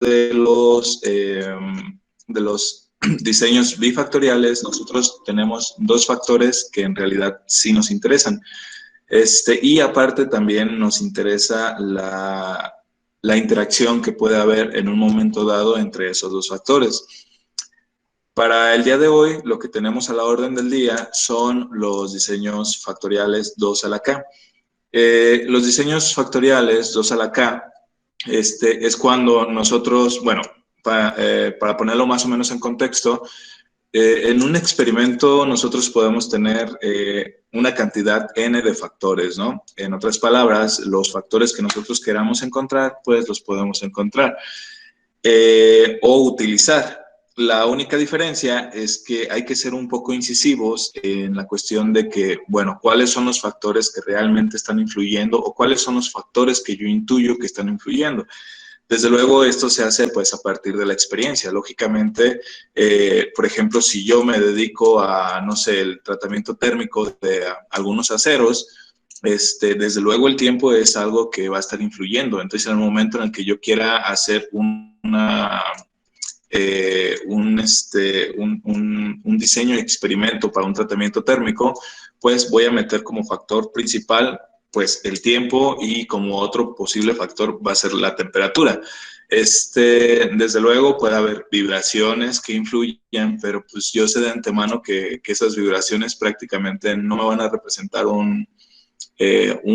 de los diseños bifactoriales, nosotros tenemos dos factores que en realidad sí nos interesan. Y aparte también nos interesa la interacción que puede haber en un momento dado entre esos dos factores. Para el día de hoy, lo que tenemos a la orden del día son los diseños factoriales 2 a la K. Los diseños factoriales 2 a la K es cuando nosotros, bueno, para ponerlo más o menos en contexto, en un experimento nosotros podemos tener una cantidad n de factores, ¿no? En otras palabras, los factores que nosotros queramos encontrar, pues los podemos encontrar o utilizar. La única diferencia es que hay que ser un poco incisivos en la cuestión de que, bueno, cuáles son los factores que realmente están influyendo o cuáles son los factores que yo intuyo que están influyendo. Desde luego, esto se hace pues a partir de la experiencia. Lógicamente, por ejemplo, si yo me dedico a, no sé, el tratamiento térmico de algunos aceros, desde luego el tiempo es algo que va a estar influyendo. Entonces, en el momento en el que yo quiera hacer un diseño de experimento para un tratamiento térmico, pues voy a meter como factor principal pues el tiempo y como otro posible factor va a ser la temperatura. Desde luego puede haber vibraciones que influyen, pero pues yo sé de antemano que esas vibraciones prácticamente no me van a representar un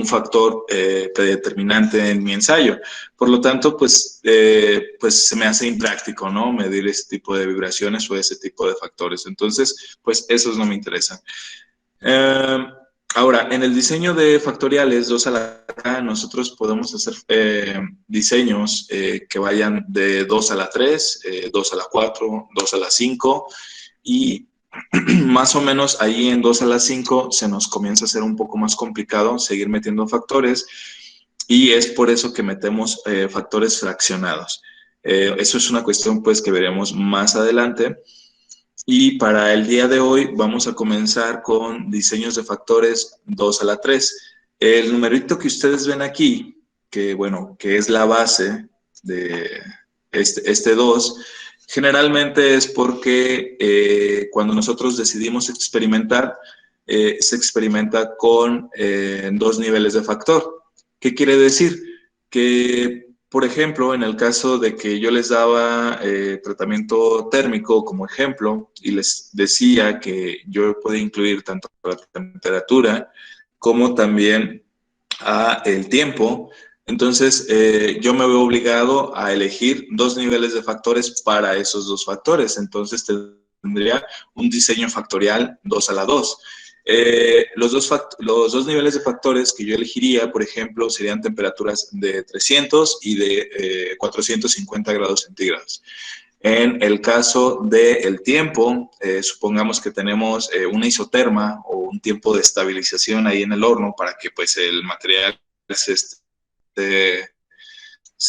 factor predeterminante en mi ensayo. Por lo tanto, pues se me hace impráctico, ¿no? Medir ese tipo de vibraciones o ese tipo de factores. Entonces, pues esos no me interesan. Ahora, en el diseño de factoriales 2 a la K, nosotros podemos hacer diseños que vayan de 2 a la 3, 2 a la 4, 2 a la 5 y más o menos ahí en 2 a la 5 se nos comienza a hacer un poco más complicado seguir metiendo factores y es por eso que metemos factores fraccionados. Eso es una cuestión pues que veremos más adelante. Y para el día de hoy vamos a comenzar con diseños de factores 2 a la 3. El numerito que ustedes ven aquí, que bueno, que es la base de este 2, generalmente es porque cuando nosotros decidimos experimentar, se experimenta con dos niveles de factor. ¿Qué quiere decir? Que por ejemplo, en el caso de que yo les daba tratamiento térmico como ejemplo y les decía que yo podía incluir tanto la temperatura como también el tiempo, entonces yo me veo obligado a elegir dos niveles de factores para esos dos factores. Entonces tendría un diseño factorial 2 a la 2. Los dos niveles de factores que yo elegiría, por ejemplo, serían temperaturas de 300 y de 450 grados centígrados. En el caso del tiempo, supongamos que tenemos una isoterma o un tiempo de estabilización ahí en el horno para que pues, el material se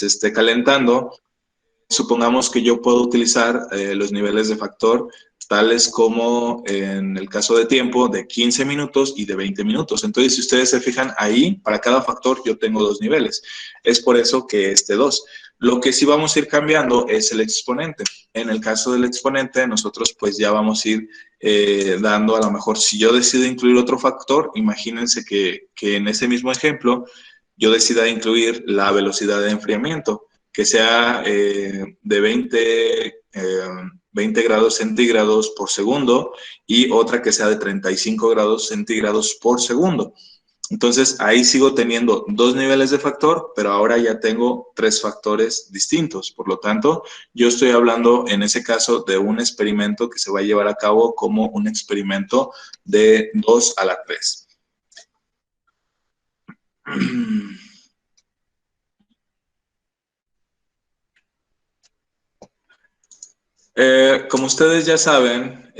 esté calentando. Supongamos que yo puedo utilizar los niveles de factor tales como en el caso de tiempo de 15 minutos y de 20 minutos. Entonces, si ustedes se fijan ahí, para cada factor yo tengo dos niveles. Es por eso que 2. Lo que sí vamos a ir cambiando es el exponente. En el caso del exponente, nosotros pues ya vamos a ir dando, a lo mejor, si yo decido incluir otro factor, imagínense que en ese mismo ejemplo yo decida incluir la velocidad de enfriamiento, que sea de 20 grados centígrados por segundo y otra que sea de 35 grados centígrados por segundo. Entonces, ahí sigo teniendo dos niveles de factor, pero ahora ya tengo tres factores distintos. Por lo tanto, yo estoy hablando en ese caso de un experimento que se va a llevar a cabo como un experimento de 2 a la 3. Como ustedes ya saben,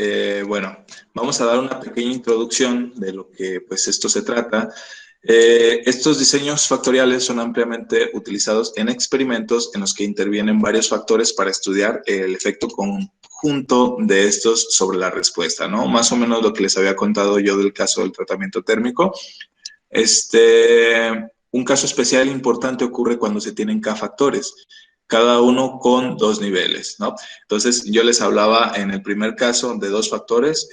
bueno, vamos a dar una pequeña introducción de lo que pues esto se trata. Estos diseños factoriales son ampliamente utilizados en experimentos en los que intervienen varios factores para estudiar el efecto conjunto de estos sobre la respuesta, ¿no? Más o menos lo que les había contado yo del caso del tratamiento térmico. Un caso especial importante ocurre cuando se tienen K factores. cada uno con dos niveles, ¿no? Entonces, yo les hablaba en el primer caso de dos factores,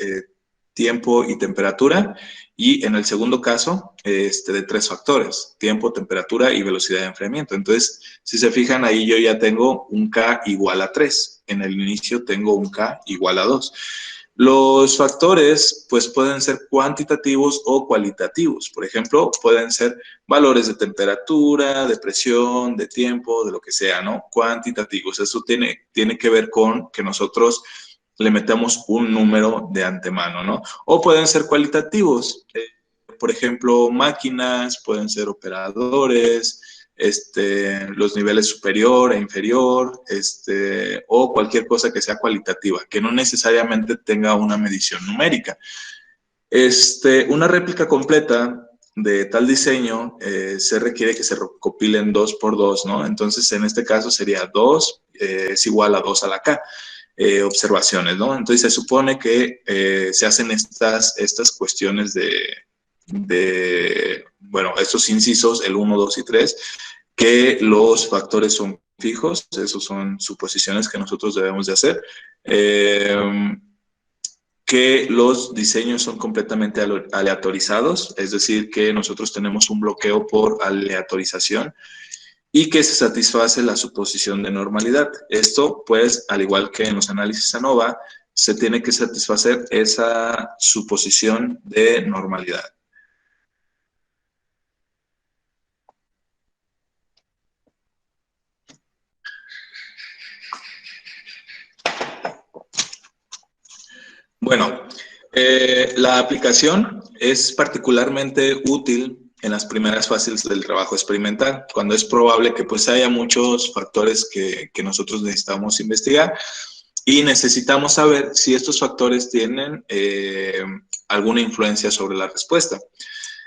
tiempo y temperatura, y en el segundo caso, de tres factores, tiempo, temperatura y velocidad de enfriamiento. Entonces, si se fijan, ahí yo ya tengo un K igual a 3. En el inicio tengo un K igual a 2. Los factores, pues, pueden ser cuantitativos o cualitativos. Por ejemplo, pueden ser valores de temperatura, de presión, de tiempo, de lo que sea, ¿no? Cuantitativos. Eso tiene que ver con que nosotros le metemos un número de antemano, ¿no? O pueden ser cualitativos. Por ejemplo, máquinas, pueden ser operadores, los niveles superior e inferior, o cualquier cosa que sea cualitativa, que no necesariamente tenga una medición numérica. Una réplica completa de tal diseño se requiere que se recopilen 2 por 2, ¿no? Entonces, en este caso sería 2 es igual a 2 a la K. Observaciones, ¿no? Entonces se supone que se hacen estas cuestiones bueno, estos incisos, el 1, 2 y 3, que los factores son fijos, esos son suposiciones que nosotros debemos de hacer. Que los diseños son completamente aleatorizados, es decir, que nosotros tenemos un bloqueo por aleatorización y que se satisface la suposición de normalidad. Esto, pues, al igual que en los análisis ANOVA, se tiene que satisfacer esa suposición de normalidad. Bueno, la aplicación es particularmente útil en las primeras fases del trabajo experimental, cuando es probable que pues haya muchos factores que nosotros necesitamos investigar y necesitamos saber si estos factores tienen alguna influencia sobre la respuesta.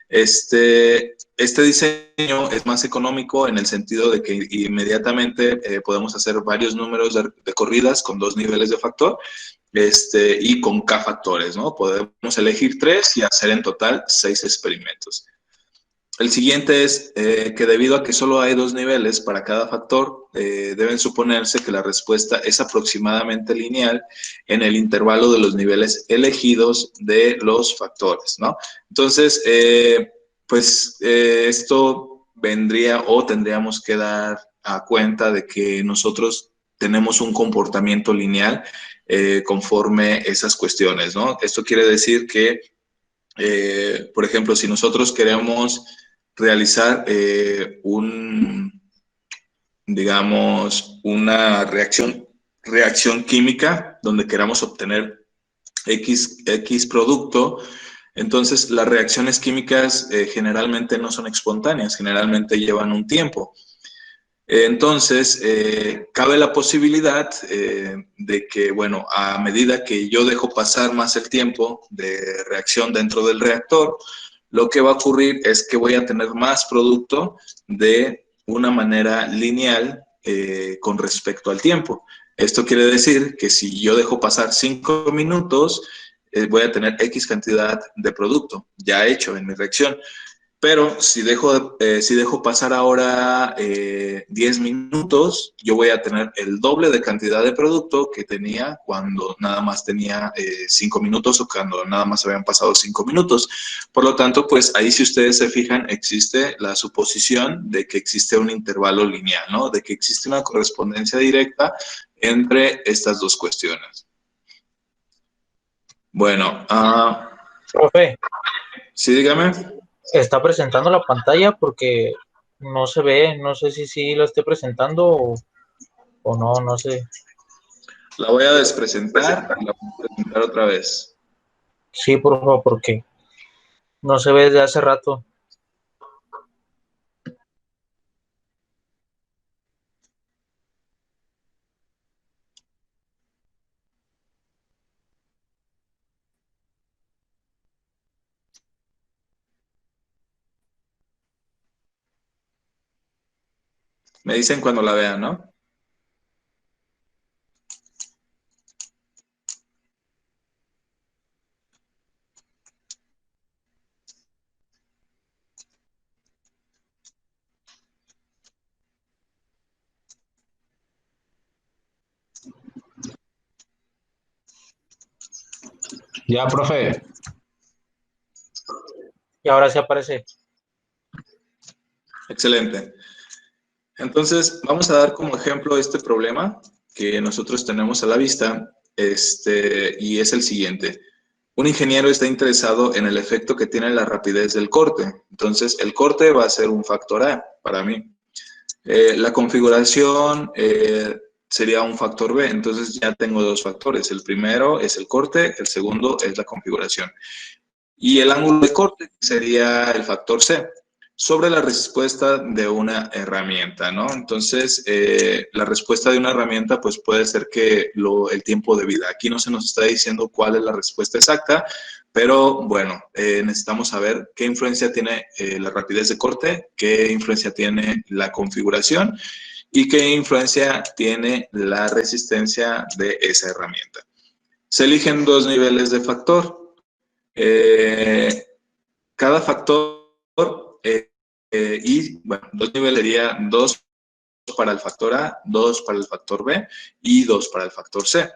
Este diseño es más económico en el sentido de que inmediatamente podemos hacer varios números de corridas con dos niveles de factor y con K factores, ¿no? Podemos elegir tres y hacer en total 6 experimentos. El siguiente es que debido a que solo hay dos niveles para cada factor, deben suponerse que la respuesta es aproximadamente lineal en el intervalo de los niveles elegidos de los factores, ¿no? Entonces, esto vendría o tendríamos que dar a cuenta de que nosotros tenemos un comportamiento lineal conforme esas cuestiones, ¿no? Esto quiere decir que, por ejemplo, si nosotros queremos realizar digamos, una reacción química donde queramos obtener X producto, entonces las reacciones químicas generalmente no son espontáneas, generalmente llevan un tiempo. Entonces, cabe la posibilidad de que, bueno, a medida que yo dejo pasar más el tiempo de reacción dentro del reactor, lo que va a ocurrir es que voy a tener más producto de una manera lineal con respecto al tiempo. Esto quiere decir que si yo dejo pasar 5 minutos, voy a tener X cantidad de producto ya hecho en mi reacción. Pero si dejo pasar ahora 10 minutos, yo voy a tener el doble de cantidad de producto que tenía cuando nada más tenía 5 minutos o cuando nada más habían pasado 5 minutos. Por lo tanto, pues ahí si ustedes se fijan, existe la suposición de que existe un intervalo lineal, ¿no? De que existe una correspondencia directa entre estas dos cuestiones. Bueno, Profe, sí, dígame. está presentando la pantalla porque no se ve, no sé si sí lo esté presentando o no, no sé. La voy a despresentar y la voy a presentar otra vez. Sí, por favor, porque no se ve desde hace rato. Me dicen cuando la vean, ¿no? Ya, profe. Y ahora sí aparece. Excelente. Entonces, vamos a dar como ejemplo este problema que nosotros tenemos a la vista, y es el siguiente. Un ingeniero está interesado en el efecto que tiene la rapidez del corte. Entonces, el corte va a ser un factor A para mí. La configuración sería un factor B. Entonces, ya tengo dos factores. El primero es el corte, el segundo es la configuración. Y el ángulo de corte sería el factor C sobre la respuesta de una herramienta, ¿no? Entonces, la respuesta de una herramienta, pues puede ser que el tiempo de vida. Aquí no se nos está diciendo cuál es la respuesta exacta, pero bueno, necesitamos saber qué influencia tiene la rapidez de corte, qué influencia tiene la configuración y qué influencia tiene la resistencia de esa herramienta. Se eligen dos niveles de factor. Cada factor y, bueno, dos niveles sería 2 para el factor A, 2 para el factor B y 2 para el factor C.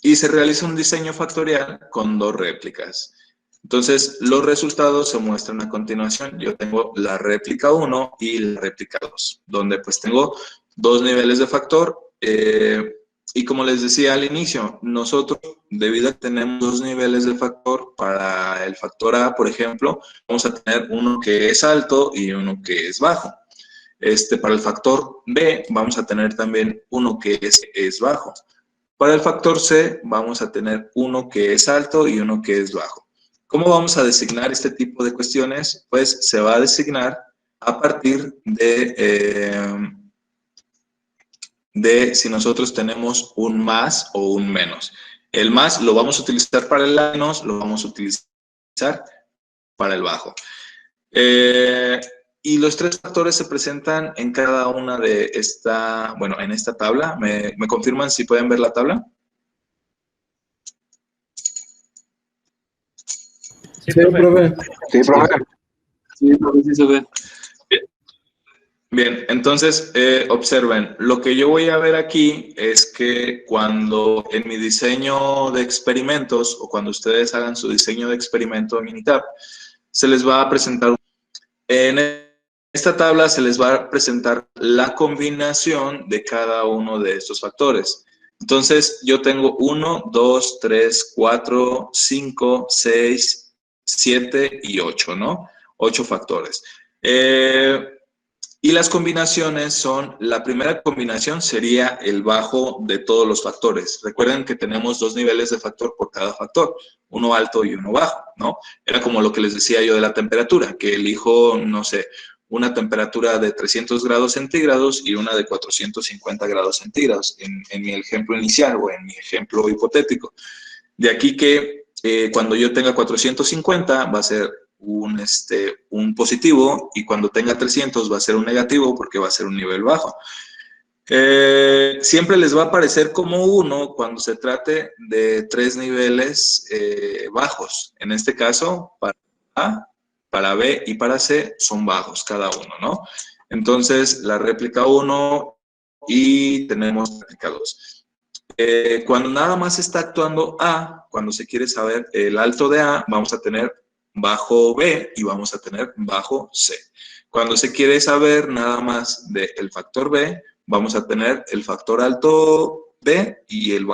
Y se realiza un diseño factorial con dos réplicas. Entonces, los resultados se muestran a continuación. Yo tengo la réplica 1 y la réplica 2, donde pues tengo dos niveles de factor. Y como les decía al inicio, nosotros, debido a que tenemos dos niveles de factor, para el factor A, por ejemplo, vamos a tener uno que es alto y uno que es bajo. Para el factor B, vamos a tener también uno que es bajo. Para el factor C, vamos a tener uno que es alto y uno que es bajo. ¿Cómo vamos a designar este tipo de cuestiones? Pues se va a designar a partir de si nosotros tenemos un más o un menos. El más lo vamos a utilizar para el menos, lo vamos a utilizar para el bajo. Y los tres factores se presentan en cada una de en esta tabla. ¿Me confirman si pueden ver la tabla? Sí, profe. Sí, profe. Sí, profe, sí se ve. Bien, entonces observen, lo que yo voy a ver aquí es que cuando en mi diseño de experimentos o cuando ustedes hagan su diseño de experimento en Minitab, se les va a presentar, en esta tabla se les va a presentar la combinación de cada uno de estos factores. Entonces yo tengo 1, 2, 3, 4, 5, 6, 7 y 8, ¿no? 8 factores. Y las combinaciones son, la primera combinación sería el bajo de todos los factores. Recuerden que tenemos dos niveles de factor por cada factor, uno alto y uno bajo, ¿no? Era como lo que les decía yo de la temperatura, que elijo, no sé, una temperatura de 300 grados centígrados y una de 450 grados centígrados, en mi ejemplo inicial o en mi ejemplo hipotético. De aquí que cuando yo tenga 450 va a ser un positivo y cuando tenga 300 va a ser un negativo porque va a ser un nivel bajo. Siempre les va a aparecer como 1 cuando se trate de tres niveles bajos. En este caso, para A, para B y para C son bajos cada uno, ¿no? Entonces, la réplica 1 y tenemos la réplica 2. Cuando nada más está actuando A, cuando se quiere saber el alto de A, vamos a tener bajo B y vamos a tener bajo C. Cuando se quiere saber nada más del factor B, vamos a tener el factor alto B y el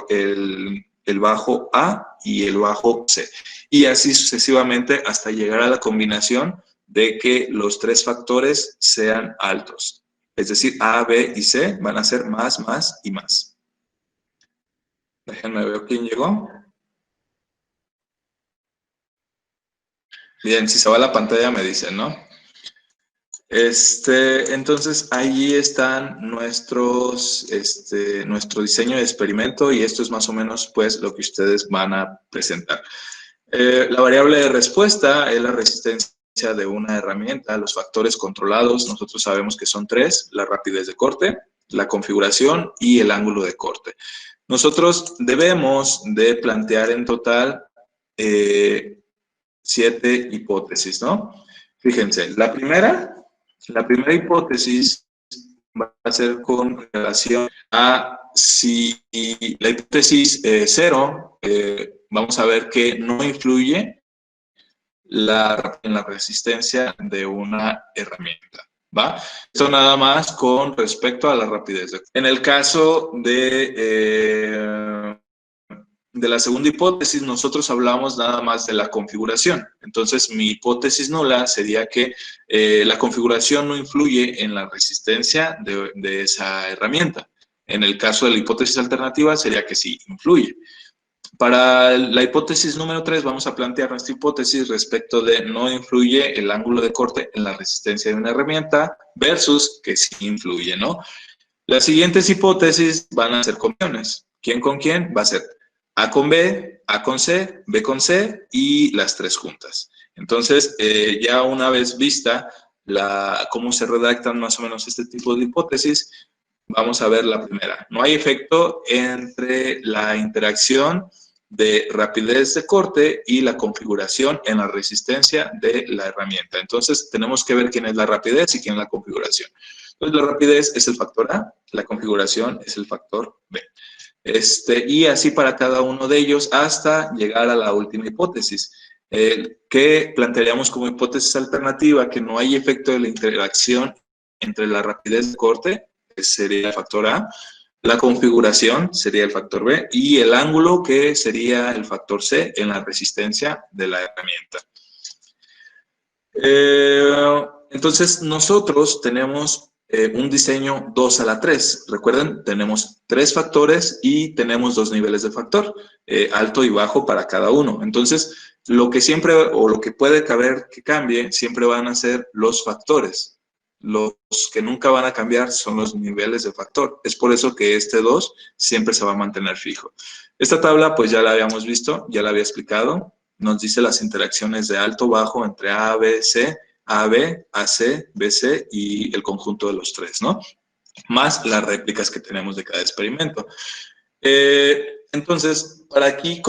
bajo A y el bajo C. Y así sucesivamente hasta llegar a la combinación de que los tres factores sean altos. Es decir, A, B y C van a ser más, más y más. Déjenme ver quién llegó. Bien, si se va a la pantalla me dicen, ¿no? Entonces, ahí están nuestro diseño de experimento y esto es más o menos, pues, lo que ustedes van a presentar. La variable de respuesta es la resistencia de una herramienta, los factores controlados, nosotros sabemos que son tres, la rapidez de corte, la configuración y el ángulo de corte. Nosotros debemos de plantear en total 7 hipótesis, ¿no? Fíjense, la primera hipótesis va a ser con relación a si la hipótesis 0, vamos a ver que no influye en la resistencia de una herramienta, ¿va? Esto nada más con respecto a la rapidez. En el caso de la segunda hipótesis, nosotros hablamos nada más de la configuración. Entonces, mi hipótesis nula sería que la configuración no influye en la resistencia de esa herramienta. En el caso de la hipótesis alternativa, sería que sí influye. Para la hipótesis número 3, vamos a plantear nuestra hipótesis respecto de no influye el ángulo de corte en la resistencia de una herramienta versus que sí influye, ¿no? Las siguientes hipótesis van a ser combinaciones. ¿Quién con quién? Va a ser A con B, A con C, B con C y las tres juntas. Entonces, ya una vez vista cómo se redactan más o menos este tipo de hipótesis, vamos a ver la primera. No hay efecto entre la interacción de rapidez de corte y la configuración en la resistencia de la herramienta. Entonces, tenemos que ver quién es la rapidez y quién es la configuración. Entonces, la rapidez es el factor A, la configuración es el factor B. Y así para cada uno de ellos hasta llegar a la última hipótesis, que plantearíamos como hipótesis alternativa que no hay efecto de la interacción entre la rapidez de corte, que sería el factor A, la configuración sería el factor B y el ángulo, que sería el factor C en la resistencia de la herramienta. Entonces, nosotros tenemos un diseño 2 a la 3. Recuerden, tenemos 3 factores y tenemos 2 niveles de factor, alto y bajo para cada uno. Entonces, lo que siempre, o lo que puede caber que cambie, siempre van a ser los factores. Los que nunca van a cambiar son los niveles de factor. Es por eso que este 2 siempre se va a mantener fijo. Esta tabla, pues ya la habíamos visto, ya la había explicado. Nos dice las interacciones de alto, bajo entre A, B, C, AB, AC, BC y el conjunto de los tres, ¿no? Más las réplicas que tenemos de cada experimento. Entonces, para aquí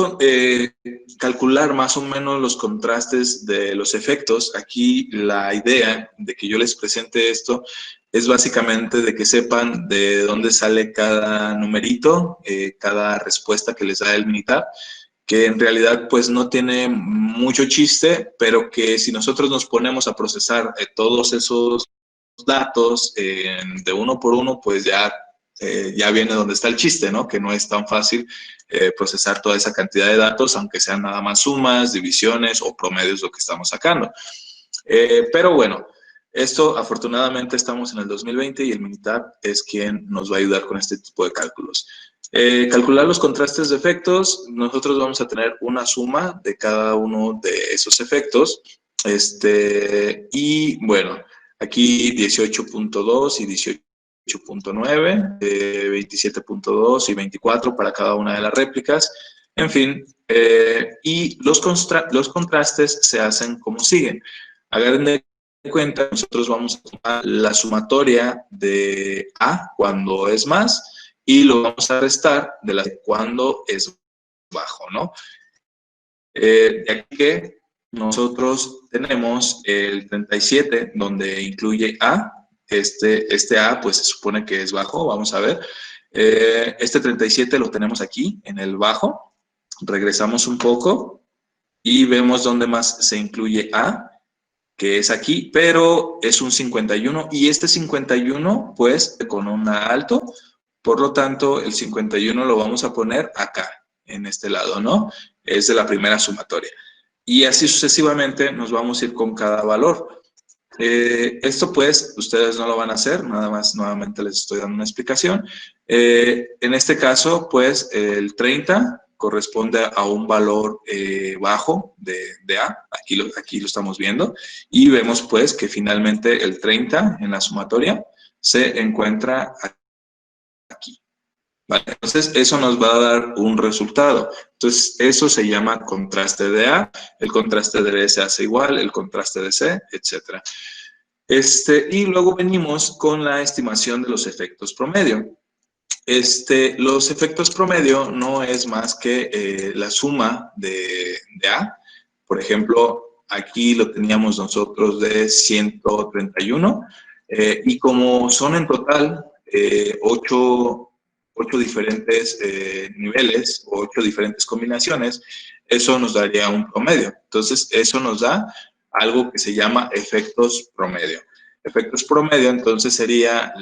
calcular más o menos los contrastes de los efectos, aquí la idea de que yo les presente esto es básicamente de que sepan de dónde sale cada numerito, cada respuesta que les da el Minitab, que en realidad pues no tiene mucho chiste, pero que si nosotros nos ponemos a procesar todos esos datos de uno por uno, pues ya viene donde está el chiste, ¿no? Que no es tan fácil procesar toda esa cantidad de datos, aunque sean nada más sumas, divisiones o promedios lo que estamos sacando. Pero bueno, esto afortunadamente estamos en el 2020 y el Minitab es quien nos va a ayudar con este tipo de cálculos. Calcular los contrastes de efectos, nosotros vamos a tener una suma de cada uno de esos efectos. Y bueno, aquí 18.2 y 18.9, 27.2 y 24 para cada una de las réplicas. En fin, y los contrastes se hacen como siguen. Hagan de cuenta, nosotros vamos a tomar la sumatoria de A cuando es más y lo vamos a restar de la de cuando es bajo, ¿no? De aquí que nosotros tenemos el 37, donde incluye A. Este A, pues se supone que es bajo, vamos a ver. Este 37 lo tenemos aquí, en el bajo. Regresamos un poco y vemos dónde más se incluye A, que es aquí, pero es un 51, y este 51, pues, con un alto, por lo tanto, el 51 lo vamos a poner acá, en este lado, ¿no? Es de la primera sumatoria. Y así sucesivamente nos vamos a ir con cada valor. Esto, pues, ustedes no lo van a hacer, nada más, nuevamente les estoy dando una explicación. En este caso, pues, el 30 corresponde a un valor bajo de A, aquí lo estamos viendo, y vemos pues que finalmente el 30 en la sumatoria se encuentra aquí. ¿Vale? Entonces eso nos va a dar un resultado. Entonces eso se llama contraste de A, el contraste de B se hace igual, el contraste de C, etc. Y luego venimos con la estimación de los efectos promedio. Los efectos promedio no es más que la suma de A. Por ejemplo, aquí lo teníamos nosotros de 131. Y como son en total 8 diferentes niveles o 8 diferentes combinaciones, eso nos daría un promedio. Entonces, eso nos da algo que se llama efectos promedio. Efectos promedio, entonces, sería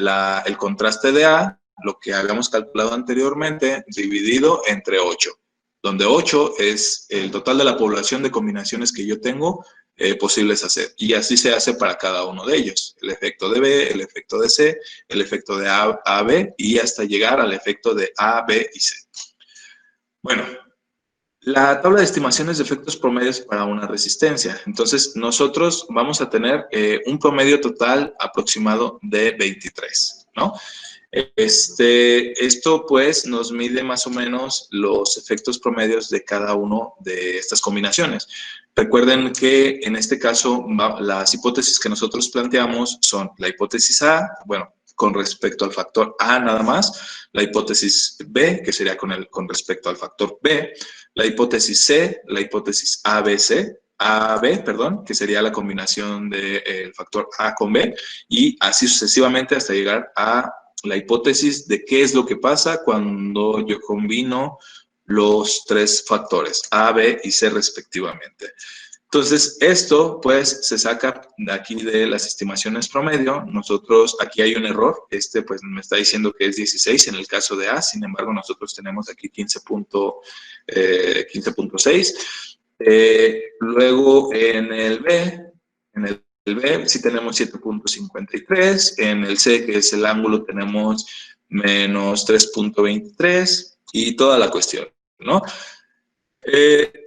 el contraste de A, lo que habíamos calculado anteriormente, dividido entre 8, donde 8 es el total de la población de combinaciones que yo tengo posibles hacer. Y así se hace para cada uno de ellos. El efecto de B, el efecto de C, el efecto de A, B y hasta llegar al efecto de A, B y C. Bueno, la tabla de estimaciones de efectos promedios para una resistencia. Entonces, nosotros vamos a tener un promedio total aproximado de 23, ¿no? Esto pues nos mide más o menos los efectos promedios de cada uno de estas combinaciones. Recuerden que en este caso las hipótesis que nosotros planteamos son la hipótesis A, bueno, con respecto al factor A nada más, la hipótesis B, que sería con respecto al factor B, la hipótesis C, la hipótesis AB, perdón, que sería la combinación del factor A con B, y así sucesivamente hasta llegar a la hipótesis de qué es lo que pasa cuando yo combino los 3 factores, A, B y C respectivamente. Entonces, esto pues se saca de aquí de las estimaciones promedio. Nosotros, aquí hay un error, pues me está diciendo que es 16 en el caso de A, sin embargo nosotros tenemos aquí 15.6. Luego en el B, sí tenemos 7.53, en el C, que es el ángulo, tenemos menos 3.23 y toda la cuestión, ¿no?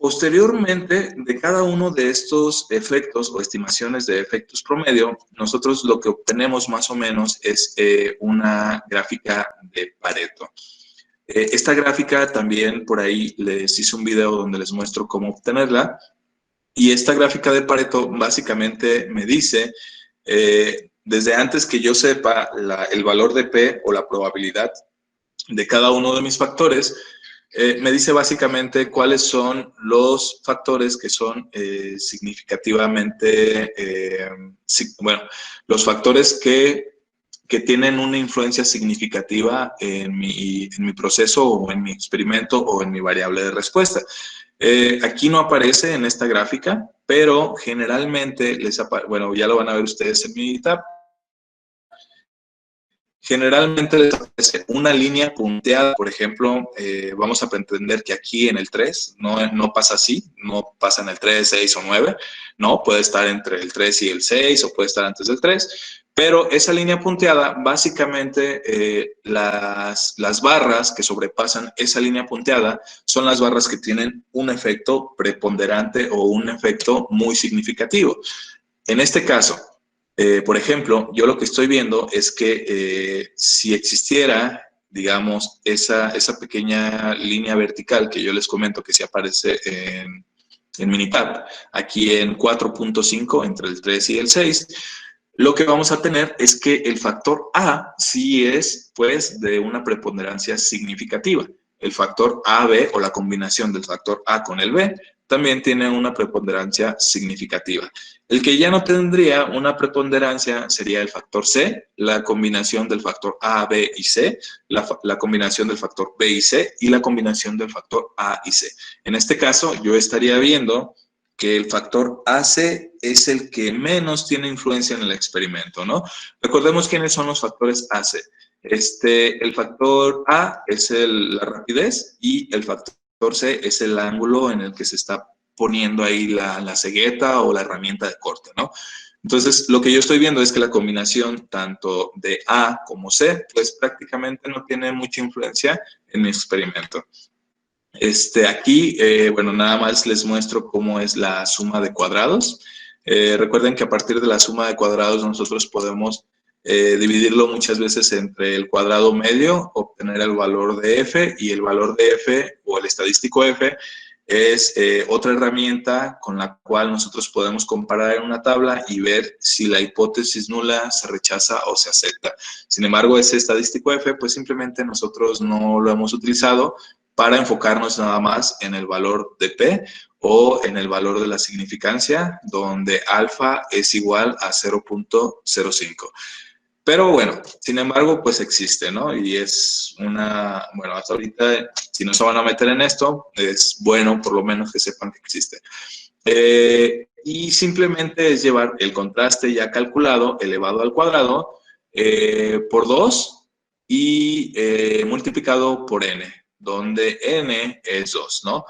Posteriormente, de cada uno de estos efectos o estimaciones de efectos promedio, nosotros lo que obtenemos más o menos es una gráfica de Pareto. Esta gráfica también por ahí les hice un video donde les muestro cómo obtenerla. Y esta gráfica de Pareto básicamente me dice, desde antes que yo sepa el valor de P o la probabilidad de cada uno de mis factores, me dice básicamente cuáles son los factores que son significativamente, bueno, los factores que tienen una influencia significativa en mi proceso o en mi experimento o en mi variable de respuesta. Aquí no aparece en esta gráfica, pero generalmente bueno, ya lo van a ver ustedes en mi tab. Generalmente les aparece una línea punteada, por ejemplo, vamos a pretender que aquí en el 3 no pasa así, no pasa en el 3, 6 o 9, no, puede estar entre el 3 y el 6 o puede estar antes del 3, pero esa línea punteada, básicamente las barras que sobrepasan esa línea punteada son las barras que tienen un efecto preponderante o un efecto muy significativo. En este caso, por ejemplo, yo lo que estoy viendo es que si existiera, digamos, esa pequeña línea vertical que yo les comento que sí aparece en Minitab, aquí en 4.5, entre el 3 y el 6, lo que vamos a tener es que el factor A sí es, pues, de una preponderancia significativa. El factor AB o la combinación del factor A con el B también tiene una preponderancia significativa. El que ya no tendría una preponderancia sería el factor C, la combinación del factor A, B y C, la combinación del factor B y C y la combinación del factor A y C. En este caso, yo estaría viendo que el factor AC es el que menos tiene influencia en el experimento, ¿no? Recordemos quiénes son los factores AC. El factor A es la rapidez y el factor C es el ángulo en el que se está poniendo ahí la cegueta o la herramienta de corte, ¿no? Entonces, lo que yo estoy viendo es que la combinación tanto de A como C, pues prácticamente no tiene mucha influencia en mi experimento. Aquí, bueno, nada más les muestro cómo es la suma de cuadrados. Recuerden que a partir de la suma de cuadrados nosotros podemos dividirlo muchas veces entre el cuadrado medio, obtener el valor de f, y el valor de f o el estadístico f es otra herramienta con la cual nosotros podemos comparar en una tabla y ver si la hipótesis nula se rechaza o se acepta. Sin embargo, ese estadístico f, pues simplemente nosotros no lo hemos utilizado para enfocarnos nada más en el valor de P o en el valor de la significancia, donde alfa es igual a 0.05. Pero bueno, sin embargo, pues existe, ¿no? Y es bueno, hasta ahorita, si no se van a meter en esto, es bueno por lo menos que sepan que existe. Y simplemente es llevar el contraste ya calculado, elevado al cuadrado, por 2 y multiplicado por n, donde n es 2, ¿no?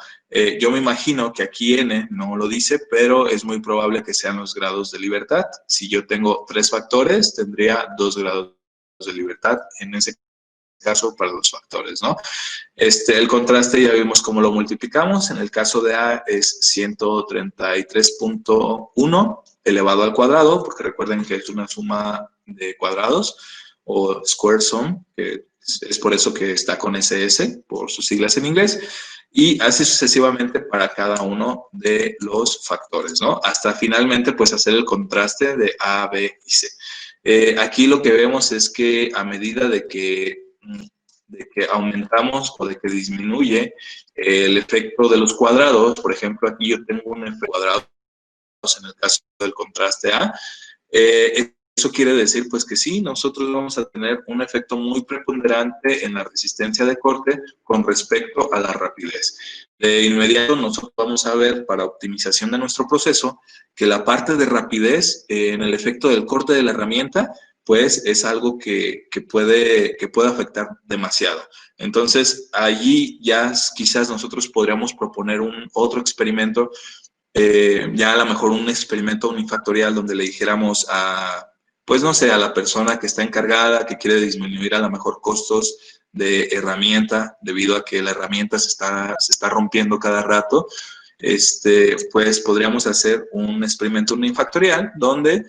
Yo me imagino que aquí n no lo dice, pero es muy probable que sean los grados de libertad. Si yo tengo 3 factores, tendría 2 grados de libertad en ese caso para los factores, ¿no? El contraste ya vimos cómo lo multiplicamos. En el caso de A es 133.1 elevado al cuadrado, porque recuerden que es una suma de cuadrados, o square sum, que es por eso que está con SS, por sus siglas en inglés, y así sucesivamente para cada uno de los factores, ¿no? Hasta finalmente, pues, hacer el contraste de A, B y C. Aquí lo que vemos es que a medida de que aumentamos o de que disminuye el efecto de los cuadrados, por ejemplo, aquí yo tengo un efecto cuadrado en el caso del contraste A, eso quiere decir pues que sí, nosotros vamos a tener un efecto muy preponderante en la resistencia de corte con respecto a la rapidez. De inmediato nosotros vamos a ver, para optimización de nuestro proceso, que la parte de rapidez en el efecto del corte de la herramienta pues es algo que puede afectar demasiado. Entonces, allí ya quizás nosotros podríamos proponer otro experimento, ya a lo mejor un experimento unifactorial donde le dijéramos pues no sé, a la persona que está encargada, que quiere disminuir a lo mejor costos de herramienta, debido a que la herramienta se está rompiendo cada rato, pues podríamos hacer un experimento unifactorial donde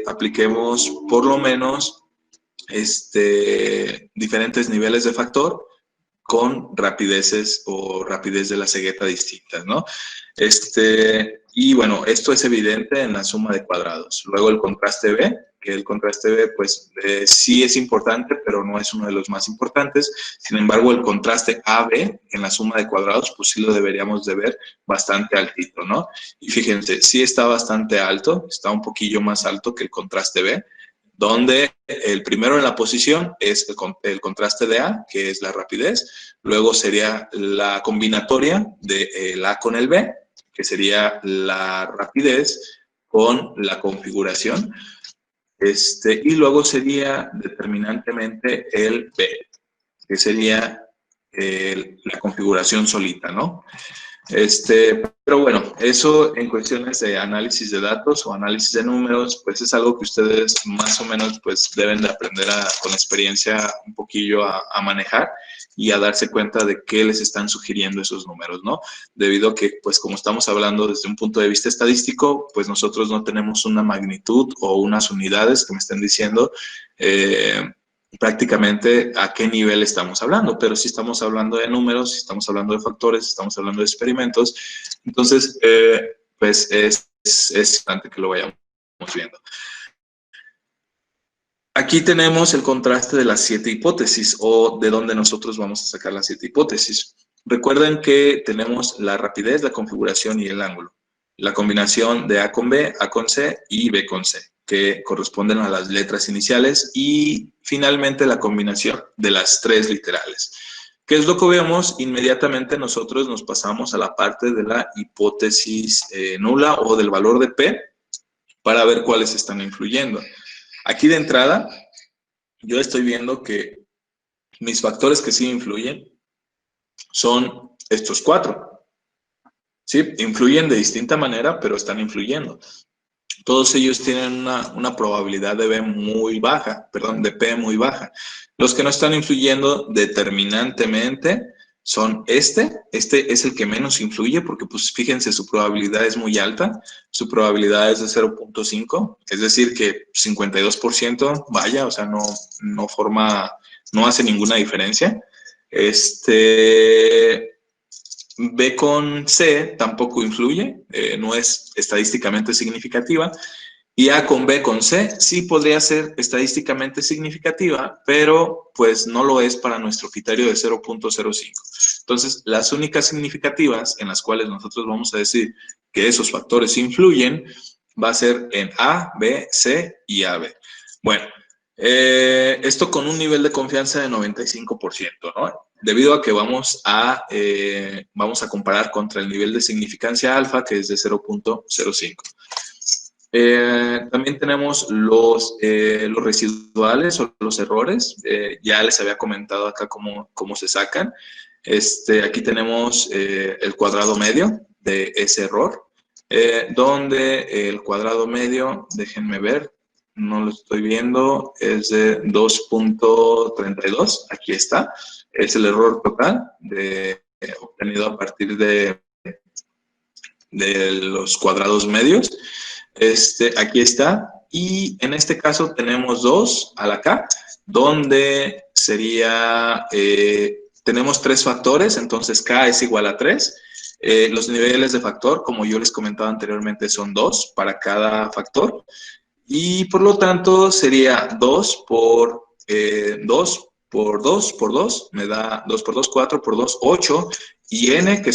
apliquemos por lo menos diferentes niveles de factor con rapideces o rapidez de la cegueta distintas, ¿no? Y bueno, esto es evidente en la suma de cuadrados. Luego el contraste B, que el contraste B, pues sí es importante, pero no es uno de los más importantes. Sin embargo, el contraste AB en la suma de cuadrados, pues sí lo deberíamos de ver bastante altito, ¿no? Y fíjense, sí está bastante alto, está un poquillo más alto que el contraste B, donde el primero en la posición es el contraste de A, que es la rapidez. Luego sería la combinatoria del A con el B, que sería la rapidez con la configuración. Y luego sería determinantemente el B, que sería la configuración solita, ¿no? Pero bueno, eso en cuestiones de análisis de datos o análisis de números, pues es algo que ustedes más o menos pues deben de aprender con experiencia un poquillo a manejar y a darse cuenta de qué les están sugiriendo esos números, ¿no? Debido a que, pues como estamos hablando desde un punto de vista estadístico, pues nosotros no tenemos una magnitud o unas unidades que me estén diciendo prácticamente a qué nivel estamos hablando, pero si estamos hablando de números, si estamos hablando de factores, si estamos hablando de experimentos, entonces pues es importante que lo vayamos viendo. Aquí tenemos el contraste de las 7 hipótesis o de dónde nosotros vamos a sacar las 7 hipótesis. Recuerden que tenemos la rapidez, la configuración y el ángulo. La combinación de A con B, A con C y B con C, que corresponden a las letras iniciales, y finalmente la combinación de las 3 literales. ¿Qué es lo que vemos? Inmediatamente nosotros nos pasamos a la parte de la hipótesis nula o del valor de P para ver cuáles están influyendo. Aquí de entrada, yo estoy viendo que mis factores que sí influyen son estos 4. Sí, influyen de distinta manera, pero están influyendo. Todos ellos tienen una probabilidad de B muy baja, perdón, de P muy baja. Los que no están influyendo determinantemente son este es el que menos influye porque, pues, fíjense, su probabilidad es muy alta, su probabilidad es de 0.5, es decir, que 52%, vaya, o sea, no hace ninguna diferencia. B con C tampoco influye, no es estadísticamente significativa, y A con B con C sí podría ser estadísticamente significativa, pero pues no lo es para nuestro criterio de 0.05. Entonces, las únicas significativas en las cuales nosotros vamos a decir que esos factores influyen va a ser en A, B, C y AB. Bueno, Esto con un nivel de confianza de 95%, ¿no? Debido a que vamos a comparar contra el nivel de significancia alfa, que es de 0.05. También tenemos los residuales o los errores. Ya les había comentado acá cómo se sacan. Aquí tenemos el cuadrado medio de ese error, donde el cuadrado medio, déjenme ver, no lo estoy viendo, es de 2.32, aquí está, es el error total obtenido a partir de los cuadrados medios. Aquí está, y en este caso tenemos 2 a la K, donde sería, tenemos 3 factores, entonces K es igual a 3. Los niveles de factor, como yo les comentaba anteriormente, son 2 para cada factor. Y por lo tanto sería 2 por 2 por 2 por 2, me da 2 por 2, 4 por 2, 8. Y n, que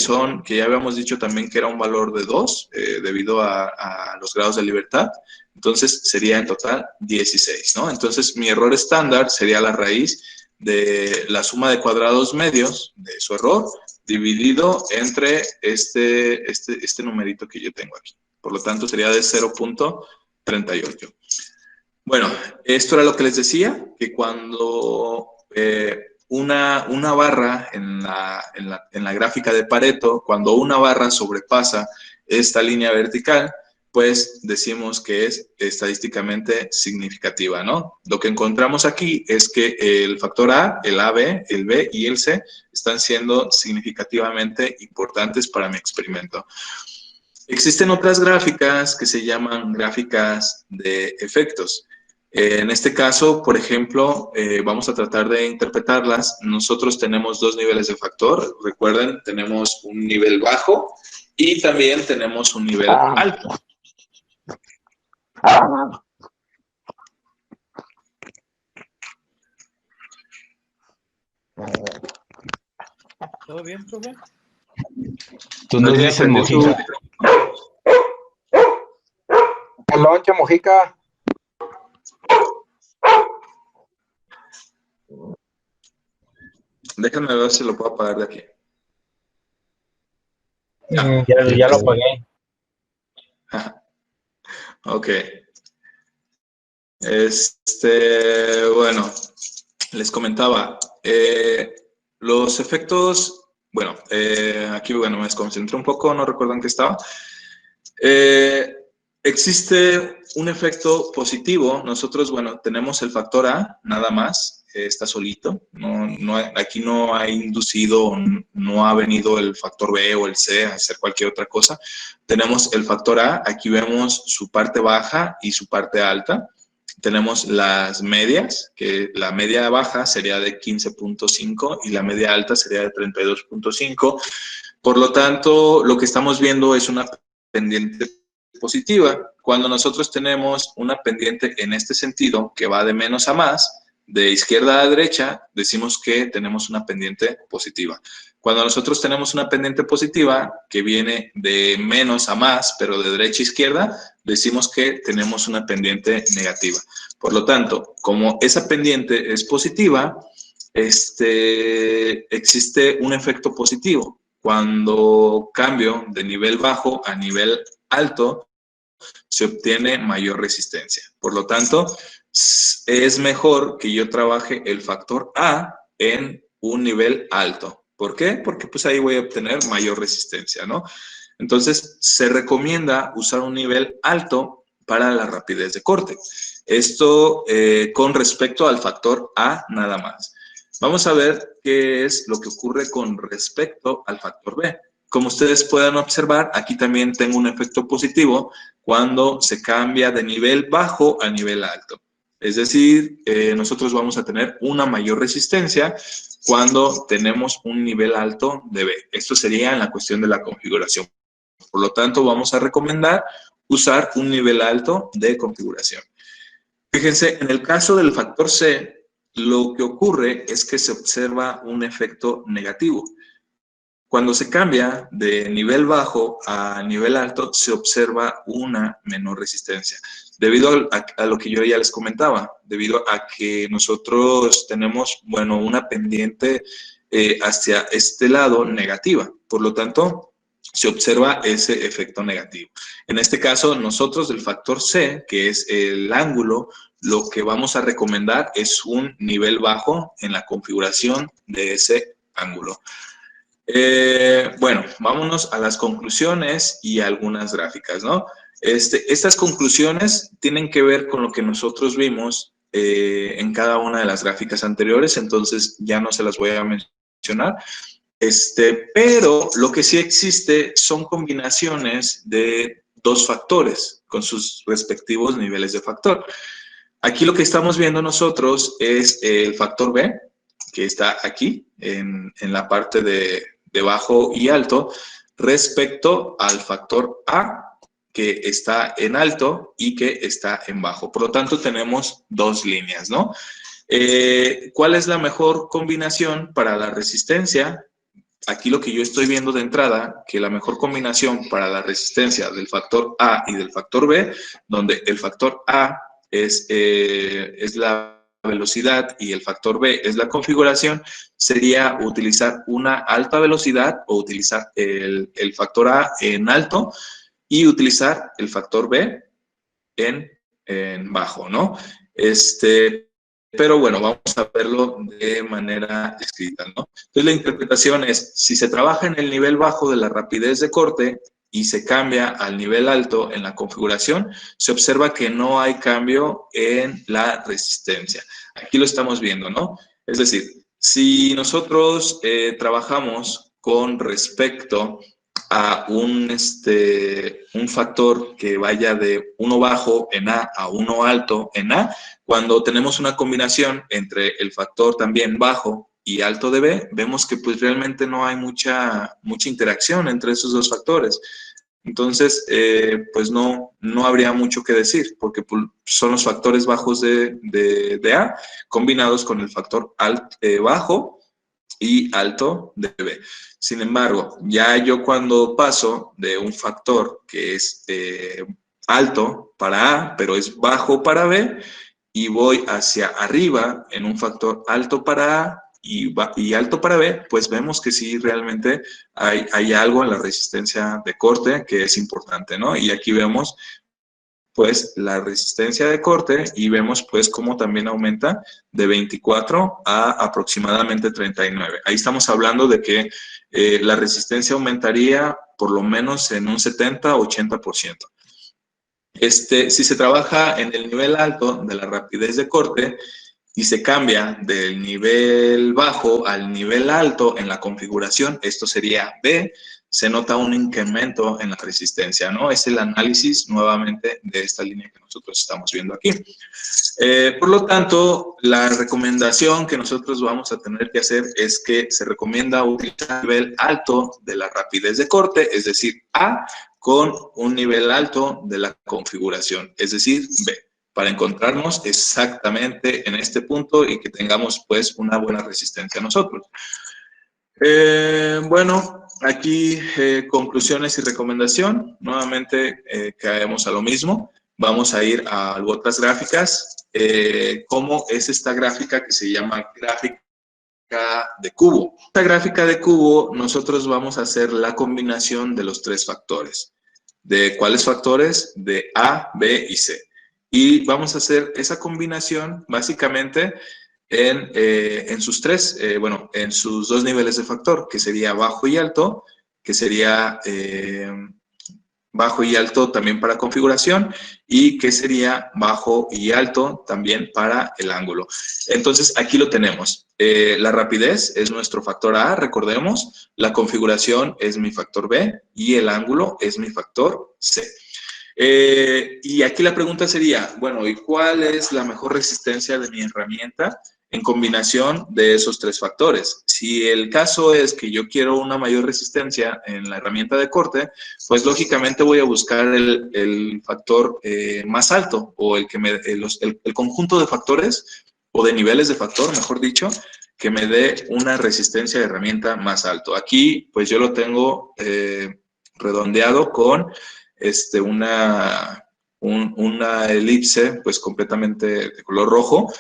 ya habíamos dicho también que era un valor de 2 debido a los grados de libertad. Entonces sería en total 16, ¿no? Entonces mi error estándar sería la raíz de la suma de cuadrados medios de su error dividido entre este numerito que yo tengo aquí. Por lo tanto sería de 0.38. Bueno, esto era lo que les decía, que cuando una barra en la gráfica de Pareto, cuando una barra sobrepasa esta línea vertical, pues decimos que es estadísticamente significativa, ¿no? Lo que encontramos aquí es que el factor A, el AB, el B y el C están siendo significativamente importantes para mi experimento. Existen otras gráficas que se llaman gráficas de efectos. En este caso, por ejemplo, vamos a tratar de interpretarlas. Nosotros tenemos 2 niveles de factor. Recuerden, tenemos un nivel bajo y también tenemos un nivel alto. ¿Todo bien, profe? Tú nos dices, Mojica. El lonche, Mojica. Déjenme ver si lo puedo apagar de aquí. Ya lo apagué. Ok. Bueno, les comentaba, los efectos, bueno, aquí me desconcentré un poco, no recuerdo en qué estaba. Existe un efecto positivo. Nosotros, bueno, tenemos el factor A, nada más, está solito. Aquí no ha inducido, no ha venido el factor B o el C a hacer cualquier otra cosa. Tenemos el factor A, aquí vemos su parte baja y su parte alta. Tenemos las medias, que la media baja sería de 15.5 y la media alta sería de 32.5. Por lo tanto, lo que estamos viendo es una pendiente positiva. Cuando nosotros tenemos una pendiente en este sentido, que va de menos a más, de izquierda a derecha, decimos que tenemos una pendiente positiva. Cuando nosotros tenemos una pendiente positiva que viene de menos a más, pero de derecha a izquierda, decimos que tenemos una pendiente negativa. Por lo tanto, como esa pendiente es positiva, existe un efecto positivo. Cuando cambio de nivel bajo a nivel alto, se obtiene mayor resistencia. Por lo tanto, es mejor que yo trabaje el factor A en un nivel alto. ¿Por qué? Porque pues ahí voy a obtener mayor resistencia, ¿no? Entonces, se recomienda usar un nivel alto para la rapidez de corte. Esto con respecto al factor A nada más. Vamos a ver qué es lo que ocurre con respecto al factor B. Como ustedes puedan observar, aquí también tengo un efecto positivo cuando se cambia de nivel bajo a nivel alto. Es decir, nosotros vamos a tener una mayor resistencia cuando tenemos un nivel alto de B. Esto sería en la cuestión de la configuración. Por lo tanto, vamos a recomendar usar un nivel alto de configuración. Fíjense, en el caso del factor C, lo que ocurre es que se observa un efecto negativo. Cuando se cambia de nivel bajo a nivel alto, se observa una menor resistencia. debido a lo que yo ya les comentaba, debido a que nosotros tenemos, bueno, una pendiente hacia este lado negativa. Por lo tanto, se observa ese efecto negativo. En este caso, nosotros del factor C, que es el ángulo, lo que vamos a recomendar es un nivel bajo en la configuración de ese ángulo. Bueno, vámonos a las conclusiones y a algunas gráficas, ¿no? Estas conclusiones tienen que ver con lo que nosotros vimos en cada una de las gráficas anteriores, entonces ya no se las voy a mencionar. Pero lo que sí existe son combinaciones de dos factores con sus respectivos niveles de factor. Aquí lo que estamos viendo nosotros es el factor B, que está aquí en la parte de bajo y alto, respecto al factor A, que está en alto y que está en bajo. Por lo tanto, tenemos dos líneas, ¿no? ¿Cuál es la mejor combinación para la resistencia? Aquí lo que yo estoy viendo de entrada, que la mejor combinación para la resistencia del factor A y del factor B, donde el factor A es la velocidad y el factor B es la configuración, sería utilizar una alta velocidad o utilizar el factor A en alto y utilizar el factor B en bajo, ¿no? Pero bueno, vamos a verlo de manera escrita, ¿no? Entonces la interpretación es, si se trabaja en el nivel bajo de la rapidez de corte y se cambia al nivel alto en la configuración, se observa que no hay cambio en la resistencia. Aquí lo estamos viendo, ¿no? Es decir, si nosotros trabajamos con respecto a un factor que vaya de 1 bajo en A a 1 alto en A, cuando tenemos una combinación entre el factor también bajo y alto de B, vemos que pues realmente no hay mucha interacción entre esos dos factores. Entonces, pues no habría mucho que decir, porque son los factores bajos de A combinados con el factor bajo y alto de B. Sin embargo, ya yo cuando paso de un factor que es alto para A, pero es bajo para B, y voy hacia arriba en un factor alto para A y alto para B, pues vemos que sí realmente hay algo en la resistencia de corte que es importante, ¿no? Y aquí vemos pues la resistencia de corte y vemos pues cómo también aumenta de 24 a aproximadamente 39. Ahí estamos hablando de que la resistencia aumentaría por lo menos en un 70-80%. Si se trabaja en el nivel alto de la rapidez de corte y se cambia del nivel bajo al nivel alto en la configuración, esto sería B, se nota un incremento en la resistencia, ¿no? Es el análisis nuevamente de esta línea que nosotros estamos viendo aquí. Por lo tanto, la recomendación que nosotros vamos a tener que hacer es que se recomienda utilizar el nivel alto de la rapidez de corte, es decir, A, con un nivel alto de la configuración, es decir, B, para encontrarnos exactamente en este punto y que tengamos pues una buena resistencia nosotros. Bueno, aquí conclusiones y recomendación. Nuevamente caemos a lo mismo. Vamos a ir a otras gráficas. ¿Cómo es esta gráfica que se llama gráfica de cubo? Esta gráfica de cubo nosotros vamos a hacer la combinación de los tres factores. ¿De cuáles factores? De A, B y C. Y vamos a hacer esa combinación básicamente en sus en sus dos niveles de factor, que sería bajo y alto, que sería bajo y alto también para configuración, y que sería bajo y alto también para el ángulo. Entonces, aquí lo tenemos. La rapidez es nuestro factor A, recordemos, la configuración es mi factor B, y el ángulo es mi factor C. Y aquí la pregunta sería, bueno, ¿y cuál es la mejor resistencia de mi herramienta en combinación de esos tres factores? Si el caso es que yo quiero una mayor resistencia en la herramienta de corte, pues lógicamente voy a buscar el factor más alto, o el conjunto de factores, o de niveles de factor, mejor dicho, que me dé una resistencia de herramienta más alto. Aquí, pues yo lo tengo redondeado con una elipse pues completamente de color rojo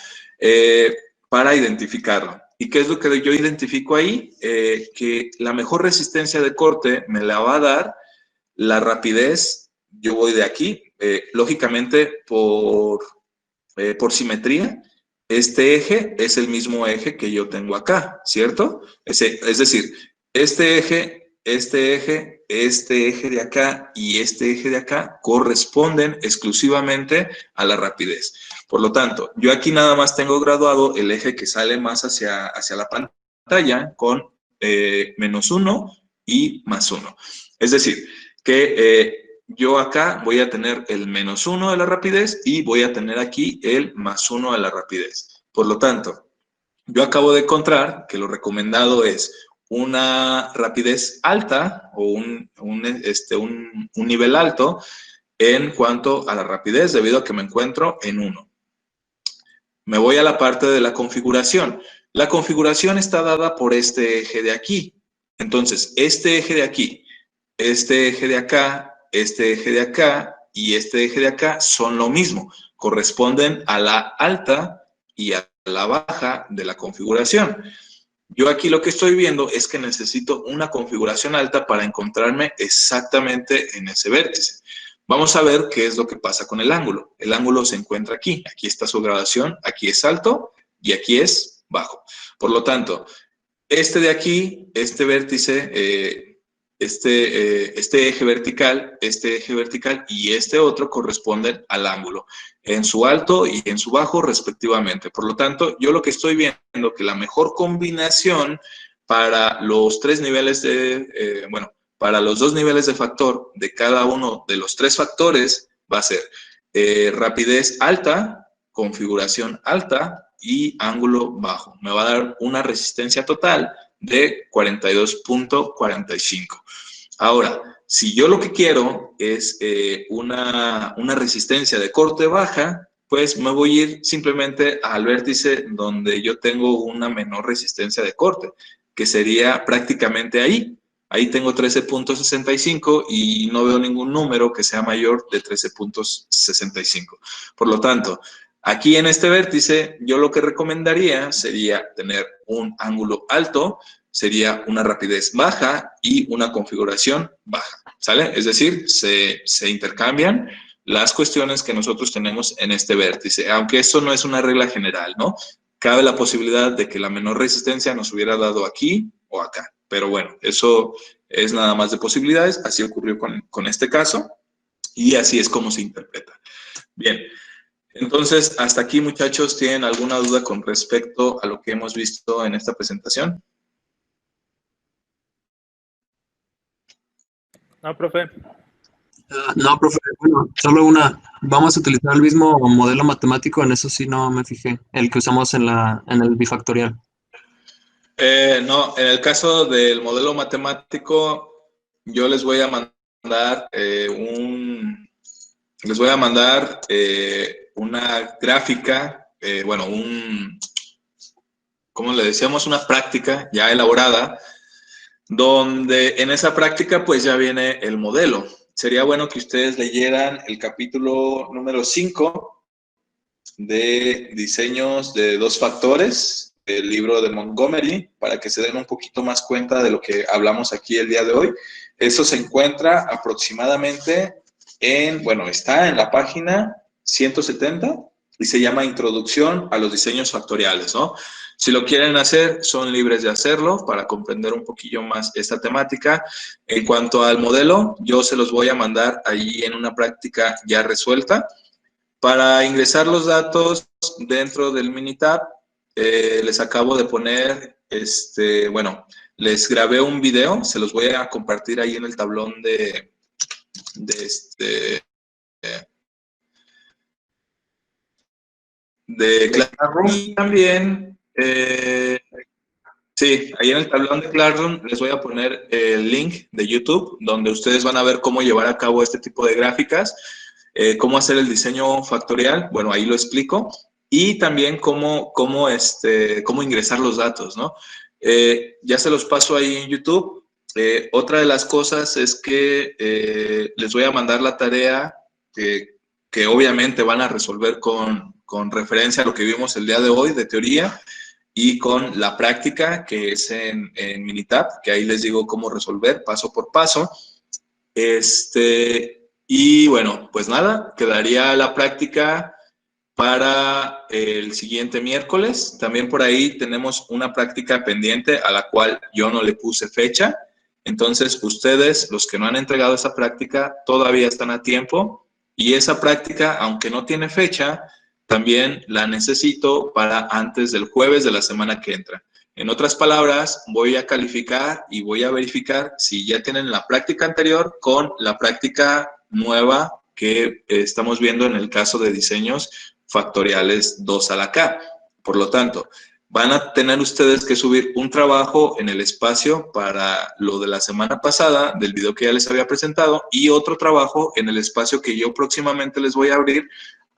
para identificarlo. ¿Y qué es lo que yo identifico ahí? Que la mejor resistencia de corte me la va a dar la rapidez. Yo voy de aquí, lógicamente por simetría, este eje es el mismo eje que yo tengo acá, ¿cierto? Es decir, este eje, este eje de acá y este eje de acá corresponden exclusivamente a la rapidez. Por lo tanto, yo aquí nada más tengo graduado el eje que sale más hacia la pantalla con -1 y +1. Es decir, que yo acá voy a tener el -1 de la rapidez y voy a tener aquí el +1 de la rapidez. Por lo tanto, yo acabo de encontrar que lo recomendado es una rapidez alta o un nivel alto en cuanto a la rapidez debido a que me encuentro en 1. Me voy a la parte de la configuración. La configuración está dada por este eje de aquí. Entonces, este eje de aquí, este eje de acá, este eje de acá y este eje de acá son lo mismo. Corresponden a la alta y a la baja de la configuración. Yo aquí lo que estoy viendo es que necesito una configuración alta para encontrarme exactamente en ese vértice. Vamos a ver qué es lo que pasa con el ángulo. El ángulo se encuentra aquí. Aquí está su graduación, aquí es alto y aquí es bajo. Por lo tanto, este de aquí, este vértice, este eje vertical y este otro corresponden al ángulo en su alto y en su bajo respectivamente. Por lo tanto, yo lo que estoy viendo que la mejor combinación para los tres niveles de, para los dos niveles de factor de cada uno de los tres factores va a ser rapidez alta, configuración alta y ángulo bajo. Me va a dar una resistencia total de 42.45. Ahora, si yo lo que quiero es una resistencia de corte baja, pues me voy a ir simplemente al vértice donde yo tengo una menor resistencia de corte, que sería prácticamente ahí. Ahí tengo 13.65 y no veo ningún número que sea mayor de 13.65. Por lo tanto, aquí en este vértice, yo lo que recomendaría sería tener un ángulo alto, sería una rapidez baja y una configuración baja, ¿sale? Es decir, se intercambian las cuestiones que nosotros tenemos en este vértice, aunque esto no es una regla general, ¿no? Cabe la posibilidad de que la menor resistencia nos hubiera dado aquí o acá, pero bueno, eso es nada más de posibilidades, así ocurrió con este caso y así es como se interpreta. Bien. Entonces, hasta aquí, muchachos, ¿tienen alguna duda con respecto a lo que hemos visto en esta presentación? No, profe. No, profe, bueno, solo una. Vamos a utilizar el mismo modelo matemático, en eso sí no me fijé, el que usamos en el bifactorial. No, en el caso del modelo matemático, yo les voy a mandar una gráfica, como le decíamos, una práctica ya elaborada, donde en esa práctica pues ya viene el modelo. Sería bueno que ustedes leyeran el capítulo número 5 de diseños de dos factores, el libro de Montgomery, para que se den un poquito más cuenta de lo que hablamos aquí el día de hoy. Eso se encuentra aproximadamente está en la página 170 y se llama Introducción a los diseños factoriales, ¿no? Si lo quieren hacer, son libres de hacerlo para comprender un poquillo más esta temática. En cuanto al modelo, yo se los voy a mandar ahí en una práctica ya resuelta. Para ingresar los datos dentro del Minitab, les acabo de poner, les grabé un video, se los voy a compartir ahí en el tablón de Classroom. Y también, sí, ahí en el tablón de Classroom les voy a poner el link de YouTube, donde ustedes van a ver cómo llevar a cabo este tipo de gráficas, cómo hacer el diseño factorial, bueno, ahí lo explico, y también cómo ingresar los datos, ¿no? Ya se los paso ahí en YouTube. Otra de las cosas es que les voy a mandar la tarea que obviamente van a resolver con referencia a lo que vimos el día de hoy de teoría y con la práctica que es en Minitab, que ahí les digo cómo resolver paso por paso. Y bueno, pues nada, quedaría la práctica para el siguiente miércoles. También por ahí tenemos una práctica pendiente a la cual yo no le puse fecha. Entonces, ustedes, los que no han entregado esa práctica, todavía están a tiempo. Y esa práctica, aunque no tiene fecha, también la necesito para antes del jueves de la semana que entra. En otras palabras, voy a calificar y voy a verificar si ya tienen la práctica anterior con la práctica nueva que estamos viendo en el caso de diseños factoriales 2 a la K. Por lo tanto, van a tener ustedes que subir un trabajo en el espacio para lo de la semana pasada, del video que ya les había presentado, y otro trabajo en el espacio que yo próximamente les voy a abrir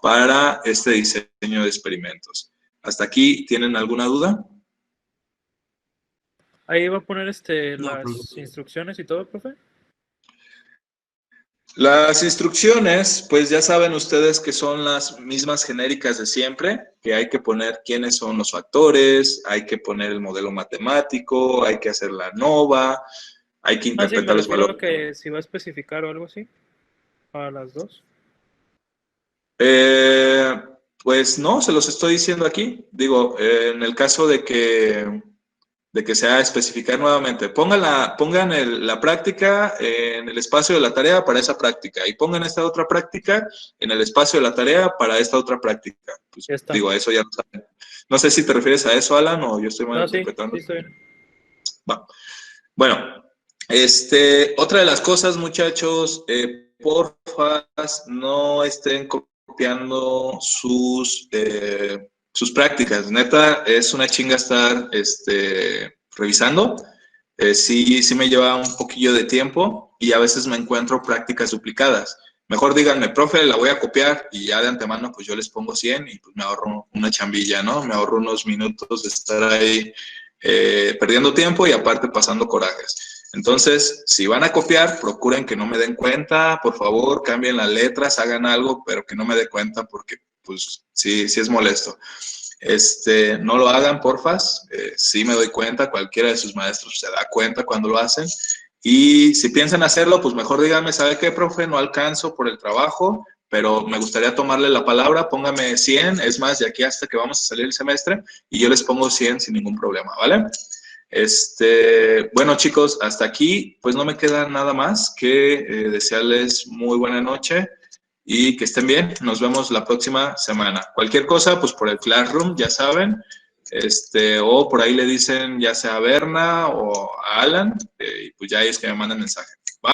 para este diseño de experimentos. ¿Hasta aquí tienen alguna duda? Ahí va a poner No, las profe. instrucciones y todo, profe. Las instrucciones, pues ya saben ustedes que son las mismas genéricas de siempre, que hay que poner quiénes son los factores, hay que poner el modelo matemático, hay que hacer la ANOVA, hay que Sí, me interpretar los refiero a valores. que si va a especificar o algo así, para las dos. Pues no, se los estoy diciendo aquí. Digo, en el caso de que sea especificar nuevamente, pongan la práctica en el espacio de la tarea para esa práctica y pongan esta otra práctica en el espacio de la tarea para esta otra práctica. Pues, Ya está. digo, eso ya lo saben. No sé si te refieres a eso, Alan, o yo estoy mal No, sí, interpretando. sí, estoy bien. Va. Bueno, otra de las cosas, muchachos, porfa, no estén copiando sus prácticas. Neta, es una chinga estar revisando. Sí me lleva un poquillo de tiempo y a veces me encuentro prácticas duplicadas. Mejor díganme, profe, la voy a copiar y ya de antemano pues yo les pongo 100 y pues me ahorro una chambilla, ¿no? Me ahorro unos minutos de estar ahí perdiendo tiempo y aparte pasando corajes. Entonces, si van a copiar, procuren que no me den cuenta, por favor, cambien las letras, hagan algo, pero que no me dé cuenta porque pues sí es molesto. No lo hagan, porfas. Sí me doy cuenta, cualquiera de sus maestros se da cuenta cuando lo hacen. Y si piensan hacerlo, pues mejor díganme, ¿sabe qué, profe? No alcanzo por el trabajo, pero me gustaría tomarle la palabra, póngame 100, es más, de aquí hasta que vamos a salir el semestre, y yo les pongo 100 sin ningún problema, ¿vale? Bueno, chicos, hasta aquí, pues no me queda nada más que desearles muy buena noche y que estén bien. Nos vemos la próxima semana. Cualquier cosa, pues por el Classroom, ya saben, o por ahí le dicen ya sea a Berna o a Alan, y pues ya ellos que me manden mensaje.